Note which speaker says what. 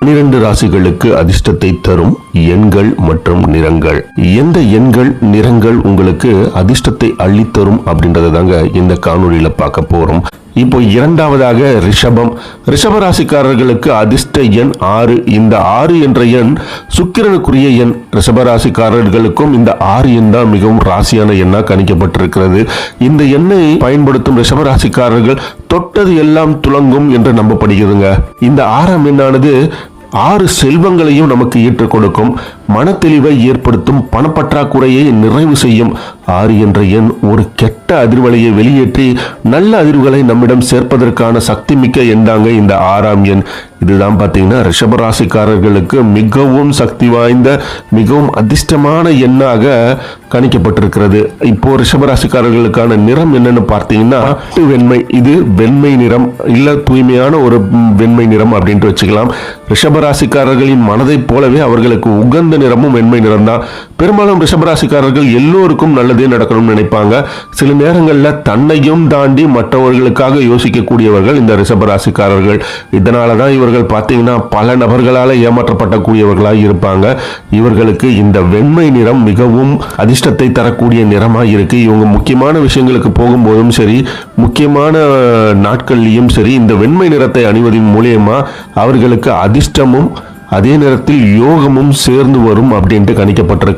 Speaker 1: 12 ராசிகளுக்கு அதிர்ஷ்டத்தை தரும் எண்கள் மற்றும் நிறங்கள். எந்த எண்கள் நிறங்கள் உங்களுக்கு அதிர்ஷ்டத்தை அள்ளித்தரும் அப்படின்றத தாங்க இந்த காணொலியில பார்க்க போறோம். இப்போ இரண்டாவதாக ரிஷபம். ரிஷப ராசிக்காரர்களுக்கு அதிர்ஷ்ட எண் 6. இந்த 6 என்ற எண் சுக்கிரனுக்குரிய எண். ரிஷப ராசிக்காரர்களுக்கும் இந்த 6 எண் தான் மிகவும் ராசியான எண்ணா கணிக்கப்பட்டிருக்கிறது. இந்த எண்ணை பயன்படுத்தும் ரிஷப ராசிக்காரர்கள் தொட்டது எல்லாம் துலங்கும் என்று நம்பப்படுகிறதுங்க. இந்த 6ஆம் எண்ணானது 6 செல்வங்களையும் நமக்கு ஈற்றுக் கொடுக்கும், மனத்தெளிவை ஏற்படுத்தும், பணப்பற்றாக்குறையை நிறைவு செய்யும். 6 என்ற எண் ஒரு கெட்ட அதிர்வலையை வெளியேற்றி நல்ல அதிர்வுகளை நம்மிடம் சேர்ப்பதற்கான சக்தி மிக்க எண்ணாங்க இந்த 6ஆம் எண். இதுதான் பார்த்தீங்கன்னா ரிஷபராசிக்காரர்களுக்கு மிகவும் சக்தி வாய்ந்த மிகவும் அதிர்ஷ்டமான எண்ணாக கணிக்கப்பட்டிருக்கிறது. இப்போ ரிஷபராசிக்காரர்களுக்கான நிறம் என்னன்னு பார்த்தீங்கன்னா வெண்மை. இது வெண்மை நிறம், இல்ல தூய்மையான ஒரு வெண்மை நிறம் அப்படின்ட்டு வச்சுக்கலாம். ரிஷபராசிக்காரர்களின் மனதை போலவே அவர்களுக்கு உகந்த நிறமும் வெண்மை நிறம் தான். பெரும்பாலும் ரிஷபராசிக்காரர்கள் எல்லோருக்கும் நல்லதே நடக்கணும்னு நினைப்பாங்க. சில நேரங்களில் தன்னையும் தாண்டி மற்றவர்களுக்காக யோசிக்கக்கூடியவர்கள் இந்த ரிஷபராசிக்காரர்கள். இதனாலதான் இவர்கள் பார்த்தீங்கன்னா பல நபர்களால் ஏமாற்றப்படக்கூடியவர்களாக இருப்பாங்க. இவர்களுக்கு இந்த வெண்மை நிறம் மிகவும் அதிர்ஷ்டத்தை தரக்கூடிய நிறமாக இருக்கு. இவங்க முக்கியமான விஷயங்களுக்கு போகும்போதும் சரி, முக்கியமான நாட்கள்லையும் சரி, இந்த வெண்மை நிறத்தை அணிவதன் மூலியமா அவர்களுக்கு அதிர்ஷ்டமும் அதே நேரத்தில் யோகமும் சேர்ந்து வரும் அப்படின்ட்டு கணிக்கப்பட்டிருக்கு.